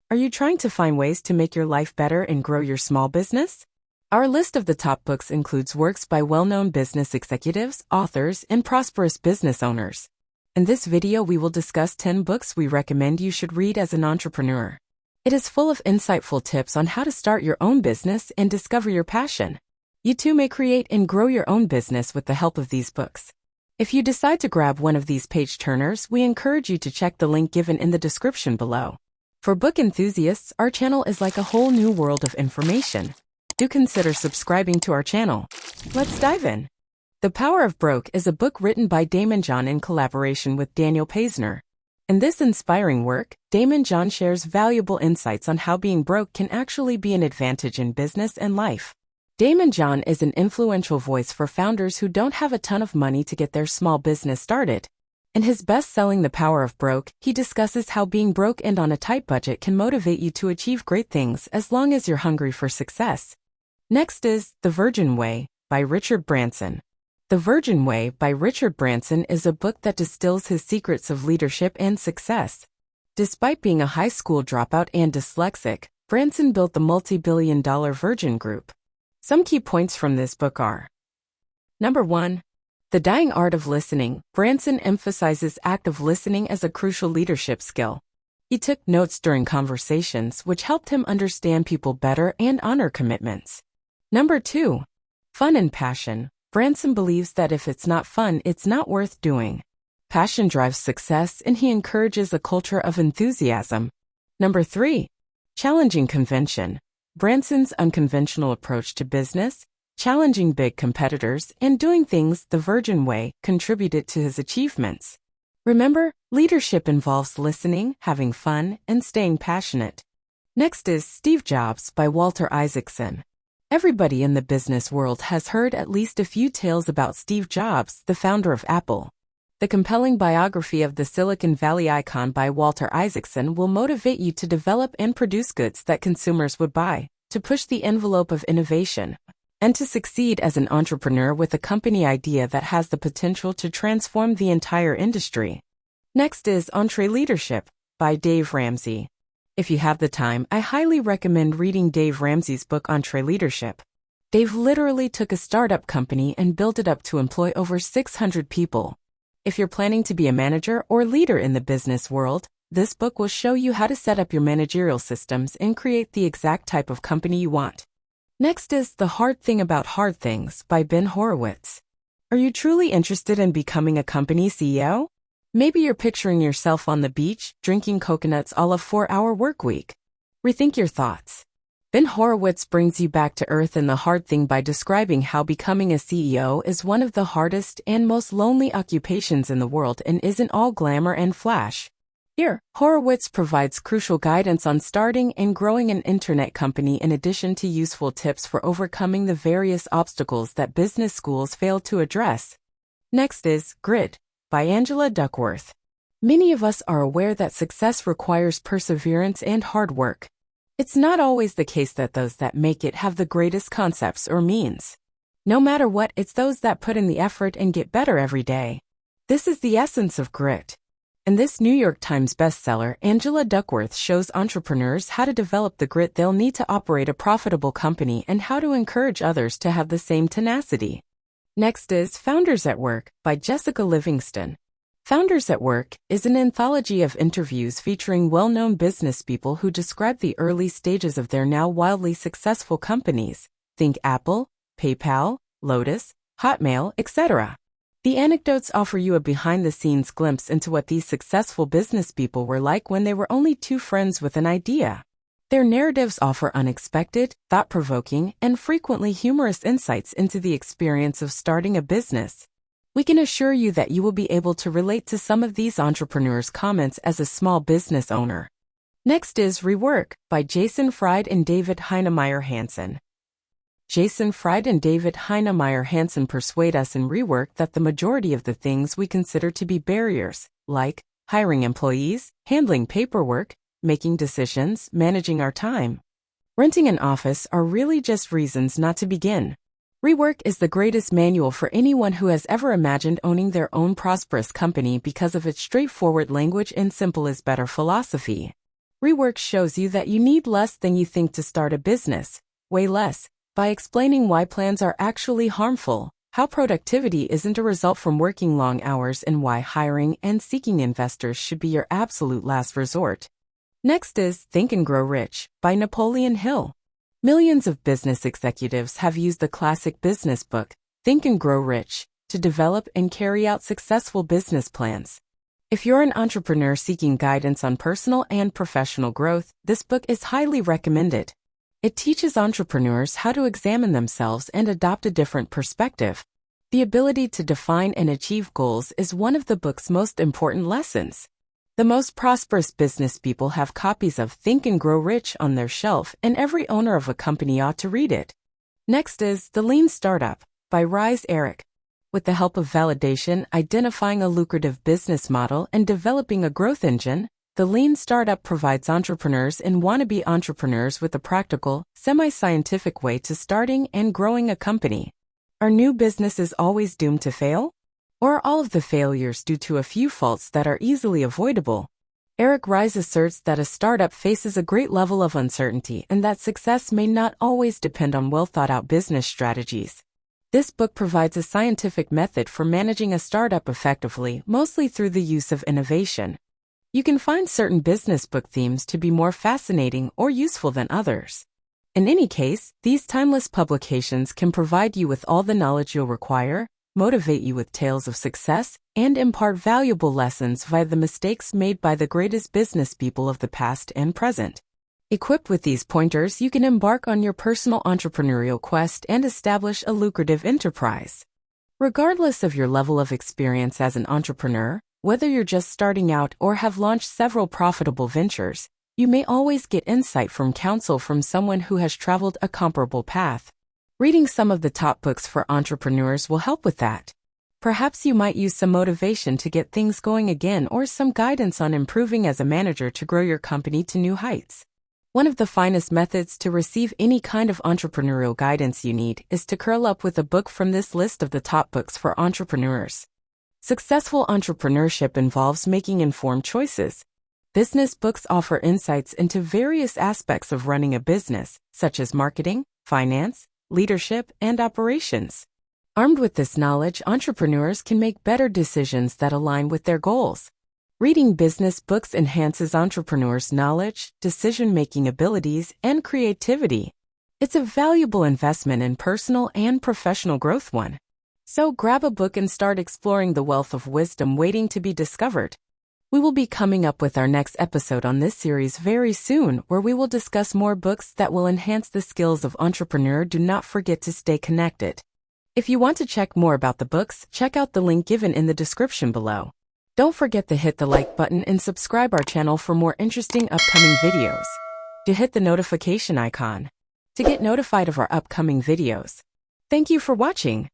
Are you trying to find ways to make your life better and grow your small business? Our list of the top books includes works by well-known business executives, authors, and prosperous business owners. In this video, we will discuss 10 books we recommend you should read as an entrepreneur. It is full of insightful tips on how to start your own business and discover your passion. You too may create and grow your own business with the help of these books. If you decide to grab one of these page-turners, we encourage you to check the link given in the description below. For book enthusiasts, our channel is like a whole new world of information. Do consider subscribing to our channel. Let's dive in. The Power of Broke is a book written by Damon John in collaboration with Daniel Paisner. In this inspiring work, Damon John shares valuable insights on how being broke can actually be an advantage in business and life. Damon John is an influential voice for founders who don't have a ton of money to get their small business started. In his best-selling The Power of Broke, he discusses how being broke and on a tight budget can motivate you to achieve great things as long as you're hungry for success. Next is The Virgin Way by Richard Branson. The Virgin Way by Richard Branson is a book that distills his secrets of leadership and success. Despite being a high school dropout and dyslexic, Branson built the multi-billion-dollar Virgin Group. Some key points from this book are: Number 1. The Dying Art of Listening. Branson emphasizes active listening as a crucial leadership skill. He took notes during conversations, which helped him understand people better and honor commitments. Number 2. Fun and passion. Branson believes that if it's not fun, it's not worth doing. Passion drives success, and he encourages a culture of enthusiasm. Number 3. Challenging convention. Branson's unconventional approach to business, challenging big competitors, and doing things the Virgin Way contributed to his achievements. Remember, leadership involves listening, having fun, and staying passionate. Next is Steve Jobs by Walter Isaacson. Everybody in the business world has heard at least a few tales about Steve Jobs, the founder of Apple. The compelling biography of the Silicon Valley icon by Walter Isaacson will motivate you to develop and produce goods that consumers would buy, to push the envelope of innovation, and to succeed as an entrepreneur with a company idea that has the potential to transform the entire industry. Next is EntreLeadership by Dave Ramsey. If you have the time, I highly recommend reading Dave Ramsey's book EntreLeadership. Dave literally took a startup company and built it up to employ over 600 people. If you're planning to be a manager or leader in the business world, this book will show you how to set up your managerial systems and create the exact type of company you want. Next is The Hard Thing About Hard Things by Ben Horowitz. Are you truly interested in becoming a company CEO? Maybe you're picturing yourself on the beach, drinking coconuts a la 4-hour workweek. Rethink your thoughts. Ben Horowitz brings you back to earth in The Hard Thing by describing how becoming a CEO is one of the hardest and most lonely occupations in the world and isn't all glamour and flash. Here, Horowitz provides crucial guidance on starting and growing an internet company in addition to useful tips for overcoming the various obstacles that business schools fail to address. Next is Grit by Angela Duckworth. Many of us are aware that success requires perseverance and hard work. It's not always the case that those that make it have the greatest concepts or means. No matter what, it's those that put in the effort and get better every day. This is the essence of grit. In this New York Times bestseller, Angela Duckworth shows entrepreneurs how to develop the grit they'll need to operate a profitable company and how to encourage others to have the same tenacity. Next is Founders at Work by Jessica Livingston. Founders at Work is an anthology of interviews featuring well-known business people who describe the early stages of their now wildly successful companies. Think Apple, PayPal, Lotus, Hotmail, etc. The anecdotes offer you a behind-the-scenes glimpse into what these successful business people were like when they were only two friends with an idea. Their narratives offer unexpected, thought-provoking, and frequently humorous insights into the experience of starting a business. We can assure you that you will be able to relate to some of these entrepreneurs' comments as a small business owner. Next is Rework by Jason Fried and David Heinemeier Hansson. Jason Fried and David Heinemeier Hansson persuade us in Rework that the majority of the things we consider to be barriers, like hiring employees, handling paperwork, making decisions, managing our time, renting an office, are really just reasons not to begin. Rework is the greatest manual for anyone who has ever imagined owning their own prosperous company because of its straightforward language and simple is better philosophy. Rework shows you that you need less than you think to start a business, way less, by explaining why plans are actually harmful, how productivity isn't a result from working long hours, and why hiring and seeking investors should be your absolute last resort. Next is Think and Grow Rich by Napoleon Hill. Millions of business executives have used the classic business book, Think and Grow Rich, to develop and carry out successful business plans. If you're an entrepreneur seeking guidance on personal and professional growth, this book is highly recommended. It teaches entrepreneurs how to examine themselves and adopt a different perspective. The ability to define and achieve goals is one of the book's most important lessons. The most prosperous business people have copies of Think and Grow Rich on their shelf, and every owner of a company ought to read it. Next is The Lean Startup by Rise Eric. With the help of validation, identifying a lucrative business model, and developing a growth engine, the Lean Startup provides entrepreneurs and wannabe entrepreneurs with a practical, semi-scientific way to starting and growing a company. Are new businesses always doomed to fail? Or are all of the failures due to a few faults that are easily avoidable? Eric Rise asserts that a startup faces a great level of uncertainty and that success may not always depend on well-thought-out business strategies. This book provides a scientific method for managing a startup effectively, mostly through the use of innovation. You can find certain business book themes to be more fascinating or useful than others. In any case, these timeless publications can provide you with all the knowledge you'll require, motivate you with tales of success, and impart valuable lessons via the mistakes made by the greatest business people of the past and present. Equipped with these pointers, you can embark on your personal entrepreneurial quest and establish a lucrative enterprise. Regardless of your level of experience as an entrepreneur, whether you're just starting out or have launched several profitable ventures, you may always get insight from counsel from someone who has traveled a comparable path. Reading some of the top books for entrepreneurs will help with that. Perhaps you might use some motivation to get things going again, or some guidance on improving as a manager to grow your company to new heights. One of the finest methods to receive any kind of entrepreneurial guidance you need is to curl up with a book from this list of the top books for entrepreneurs. Successful entrepreneurship involves making informed choices. Business books offer insights into various aspects of running a business, such as marketing, finance, leadership, and operations. Armed with this knowledge, entrepreneurs can make better decisions that align with their goals. Reading business books enhances entrepreneurs' knowledge, decision-making abilities, and creativity. It's a valuable investment in personal and professional growth. So grab a book and start exploring the wealth of wisdom waiting to be discovered. We will be coming up with our next episode on this series very soon, where we will discuss more books that will enhance the skills of entrepreneur. Do not forget to stay connected. If you want to check more about the books, check out the link given in the description below. Don't forget to hit the like button and subscribe our channel for more interesting upcoming videos. To hit the notification icon to get notified of our upcoming videos. Thank you for watching.